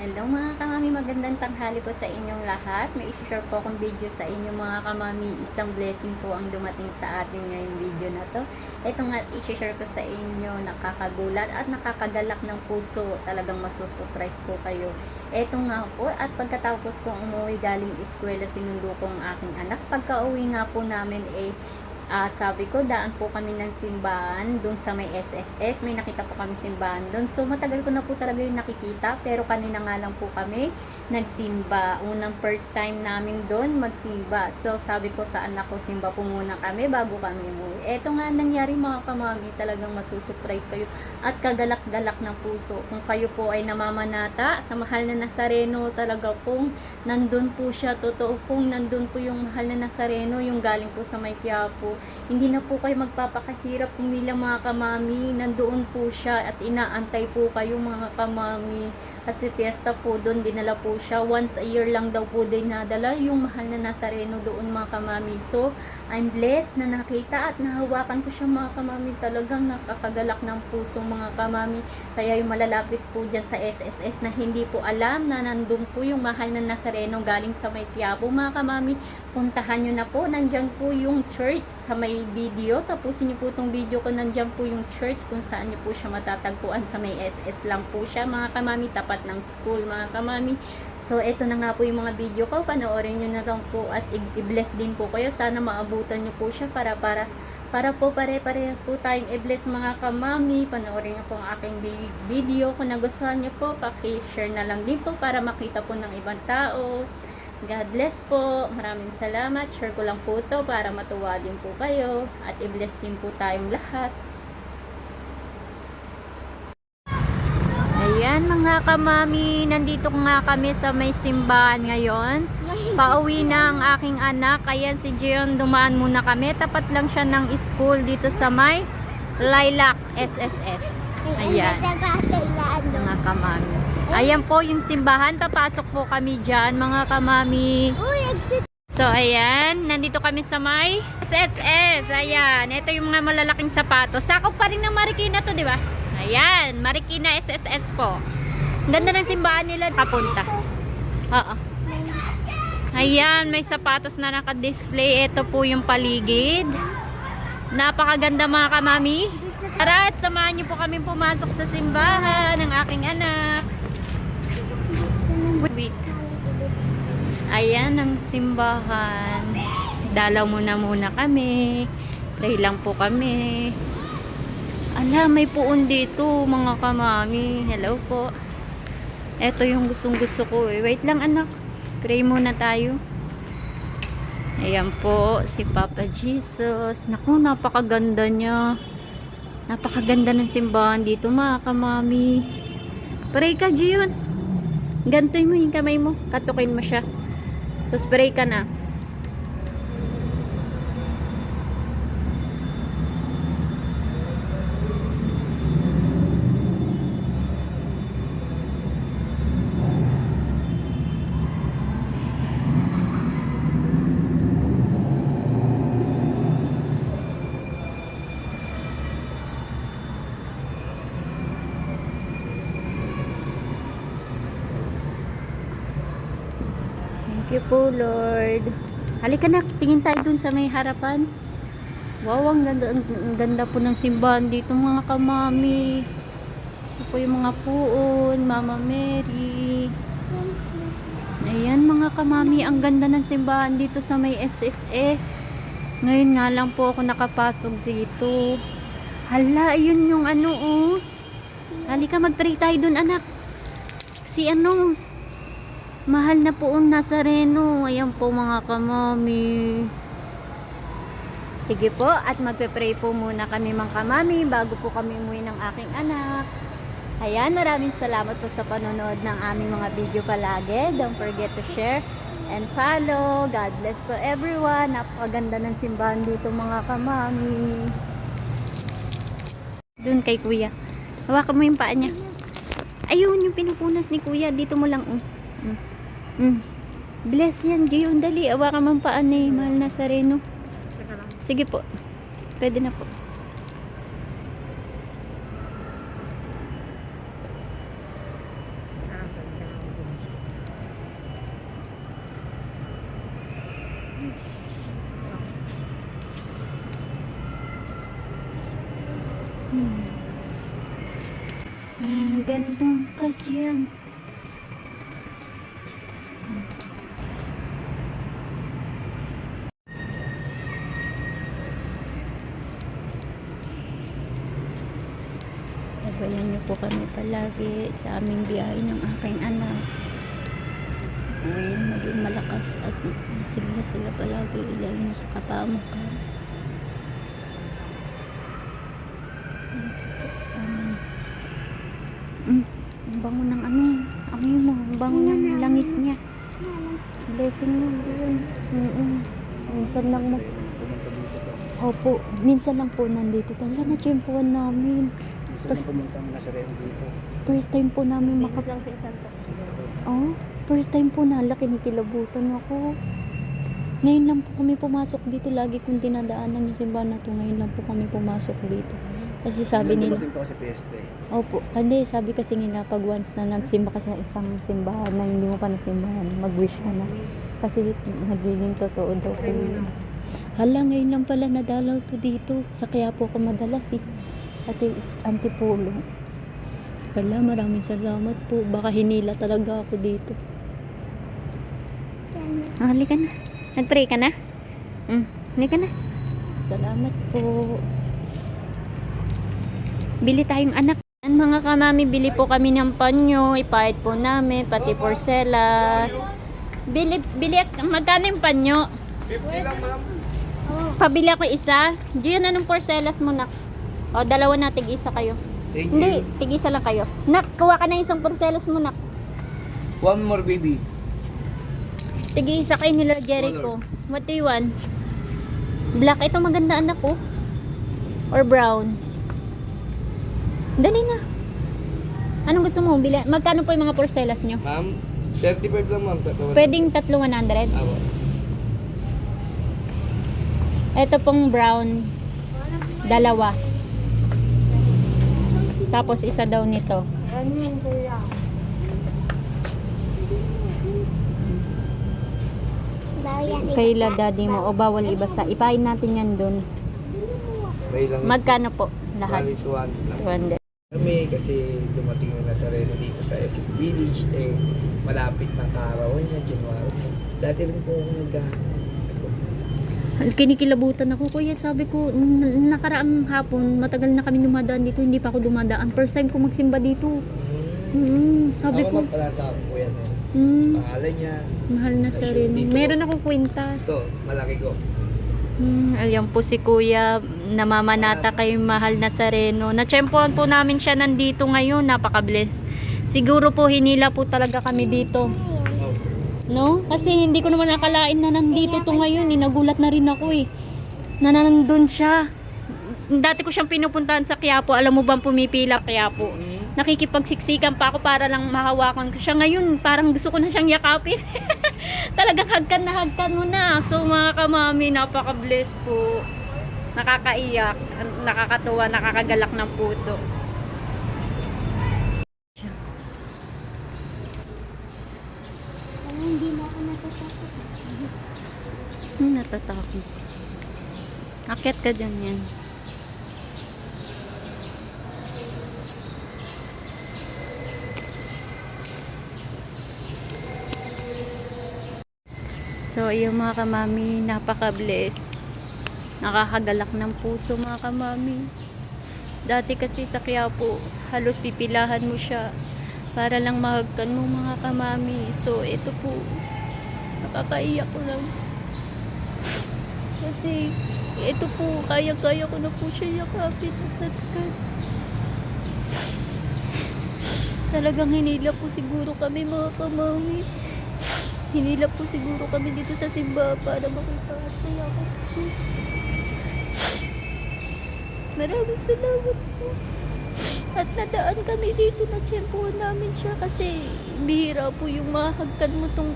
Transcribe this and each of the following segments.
Hello mga kamami, magandang tanghali po sa inyong lahat. May isi-share po akong video sa inyo mga kamami. Isang blessing po ang dumating sa atin ngayong video na to. Ito nga isi-share ko sa inyo, nakakagulat at nakakagalak ng puso. Talagang masusurprise po kayo. Ito nga po, at pagkatapos kong umuwi galing eskwela, sinundo ko ang aking anak. Pagka-uwi nga po namin sabi ko, daan po kami ng simbahan doon sa may SSS. May nakita po kami simbahan doon. So, matagal ko na po talaga yung nakikita. Pero kanina nga lang po kami nagsimba. Unang first time namin doon magsimba. So, sabi ko sa anak ko, simba po muna kami bago kami umuwi. Eto nga nangyari mga kamami. Talagang masusurprise kayo. At kagalak-galak ng puso. Kung kayo po ay namamanata sa mahal na Nazareno, talaga pong nandun po siya. Totoo pong nandun po yung mahal na Nazareno. Yung galing po sa may Quiapo. Hindi na po kayo magpapakahirap pumila mga kamami. Nandoon po siya at inaantay po kayo mga kamami. Kasi fiesta po doon, dinala po siya. Once a year lang daw po dinadala yung mahal na Nazareno doon mga kamami. So, I'm blessed na nakita at nahawakan ko siya mga kamami. Talagang nakakagalak ng puso mga kamami. Kaya yung malalapit po dyan sa SSS na hindi po alam na nandun po yung mahal na Nazareno galing sa may Quiapo mga kamami. Puntahan nyo na po. Nandyan po yung church sa may video. Tapusin nyo po itong video ko. Nandyan po yung church kung saan nyo po siya matatagpuan. Sa may SS lang po siya mga kamami. Tapat ng school mga kamami. So, eto na nga po yung mga video ko. Panoorin nyo na lang po at i-bless din po kayo. Sana maabutan nyo po siya para po pare-parehas po tayong i-bless mga kamami. Panoorin nyo po ang aking video. Kung nagustuhan nyo po, paki-share na lang din po para makita po ng ibang tao. God bless po. Maraming salamat. Share ko lang po ito para matuwa din po kayo at i-bless din po tayong lahat. Ayan mga kamami, nandito nga kami sa may simbahan ngayon. Pauwi na ang aking anak. Ayan si Jion, dumaan muna kami. Tapat lang siya ng school dito sa may Lilac SSS. Ayan mga kamami. Ayan po yung simbahan. Papasok po kami dyan mga kamami. So ayan, nandito kami sa may SSS. Ayan, ito yung mga malalaking sapatos. Sakop pa rin ng Marikina to, di ba? Ayan, Marikina SSS po. Ganda ng simbahan nila papunta. Oo. Ayan, may sapatos na naka-display. Ito po yung paligid. Napakaganda mga kamami. Tara at samahan niyo po kami pumasok sa simbahan ng aking anak. Wait. Ayan ang simbahan. Dalaw muna kami. Pray lang po kami. Ala, may puon dito mga kamami. Hello po. Ito yung gustong gusto ko eh. Wait lang anak. Pray muna tayo. Ayan po si Papa Jesus. Naku, napakaganda niya. Napakaganda ng simbahan dito mga kamami. Pray ka Gion. Gantoy mo yung kamay mo. Katukin mo siya. Tapos pray ka na. Thank you po, Lord. Halika na, tingin tayo dun sa may harapan. Wow, ang ganda po ng simbahan dito mga kamami. Ito po yung mga puon, Mama Mary. Ayan mga kamami, ang ganda ng simbahan dito sa may SSS. Ngayon nga lang po ako nakapasok dito. Hala, yun yung ano oh. Halika, mag-pray tayo dun anak. Si ano, mahal na po ang Nazareno. Ayan po mga kamami. Sige po, at magpe-pray po muna kami mga kamami bago po kami umuwi ng aking anak. Ayan, maraming salamat po sa panonood ng aming mga video palagi. Don't forget to share and follow. God bless po everyone. Napakaganda ng simbahan dito mga kamami. Doon kay kuya. Hawakan mo yung paa niya. Ayun, yung pinupunas ni kuya. Dito mo lang. Bless yan, Gion. Dali, awakan mo ang paa ni mahal Nazareno. Sige po. Pwede na po. gandong ka dyan. Gabayan niyo po kami palagi sa aming biyahe ng aking anak. Ay, maging malakas at masigla sila palagi, ilayo sa kapamakan. Ang bango ng ano, amoy mo, ang bango ng langis niya. Blessing mo yun. Minsan lang mo. Opo, minsan lang po nandito. Tala na tiyempuan namin. Gusto na pumunta ng Nazareno dito. First time po namin Lang sa isang taxi. Oh, first time po nala, kinikilabutan ako. Ngayon lang po kami pumasok dito. Lagi kong dinadaanan yung simbahan na to. Ngayon lang po kami pumasok dito. Kasi sabi nila, Dumating to kasi Fiesta. opo, hindi, sabi kasi nila pag once na nagsimba ka sa isang simbahan na hindi mo pa nasimbahan, mag-wish ka na. Kasi nagiging totoo daw po yun. Hala, ngayon lang pala nadalaw to dito. Sa kaya po ako madalas eh. Antipolo. Hala, maraming salamat po. Baka hinila talaga ako dito. Halika na. Nag-pray ka na? Halika na. Salamat po. Bili tayong anak. Mga kamami, bili po kami ng panyo. Ipahid po namin, pati porcelas. Bili, magkano yung panyo? 50 lang, ma'am. Pabili ako isa. Diyan, anong porcelas mo, nak? O, dalawa na, tig-isa kayo. Thank Hindi, you. tig-isa lang kayo. Nak, kuha ka na isang porcelas mo, nak. One more, baby. Tig-isa kayo nila, Jericho. What do you want? Black, ito maganda, anak ko. Or brown? Dali na. Anong gusto mo? Magkano po yung mga porcelas nyo? Ma'am, 35 lang, ma'am. Pwedeng 300. Awa. Ito pong brown. Dalawa. Tapos isa daw nito. Ano yung kuya? Kaila daddy mo. O bawal ibasa. Ipahin natin yan dun. May lang. Magkano po? Lahat. Bali, 200 lang. 200. Kami kasi dumating na Nazareno dito sa SS Village, malapit ng kaarawan niya, January. Dati rin po ako Kinikilabutan ako, kuya. Sabi ko, nakaraang hapon, matagal na kami dumadaan dito, hindi pa ako dumadaan. First time ko magsimba dito. Sabi ko, ako magpalata ako po yan eh. Pangalan niya. Mahal na sa rin. Dito. Meron ako kwintas. Ito, malaki ko. Ayan po si kuya, namamanata kay Mahal Nazareno. Natsyempohan po namin siya nandito ngayon, napaka-bless. Siguro po hinila po talaga kami dito. No? Kasi hindi ko naman nakalain na nandito to ngayon. Nagulat na rin ako eh. Na nandun siya. Dati ko siyang pinupuntahan sa Quiapo. Alam mo bang pumipila Quiapo? Nakikipagsiksikan pa ako para lang mahawakan ko siya. Ngayon, parang gusto ko na siyang yakapin. Talagang hagkan na hagkan mo na. So mga kamami, napaka-bless po. Nakakaiyak, nakakatuwa, nakakagalak ng puso. Hindi na ako natatakot. Natatakot. Akyat ka dyan yan. So, yung mga kamami, napaka-bless. Nakakagalak ng puso mga kamami. Dati kasi sa Quiapo, halos pipilahan mo siya para lang mahagkan mo mga kamami. So, ito po, nakakaiyak ko lang. Kasi, ito po, kaya-kaya ko na po siya yakapin at hagkan. Talagang hinila po siguro kami mga kamami. Hinila po siguro kami dito sa simba para makita at kaya ako po. Maraming salamat po. At nadaan kami dito, natsyempohan namin siya kasi bihira po yung mahagkan mo tong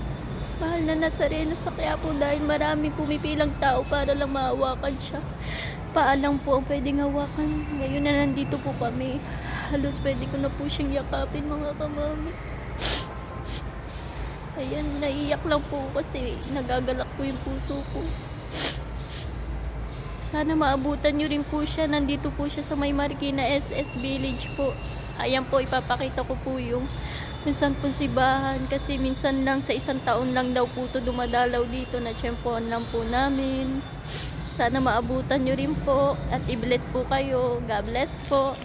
Mahal na Nazareno sa Quiapo dahil marami pumipilang tao para lang mahawakan siya. Paalang po ang pwedeng hawakan. Ngayon na nandito po kami. Halos pwede ko na po siyang yakapin mga kamami. Ayan, naiiyak lang po kasi nagagalak po yung puso ko. Sana maabutan nyo rin po siya. Nandito po siya sa May Marikina SS Village po. Ayan po, ipapakita ko po yung minsan po simbahan kasi minsan lang sa isang taon lang daw po to dumadalaw dito na tiyempohan lang po namin. Sana maabutan nyo rin po at i-bless po kayo. God bless po.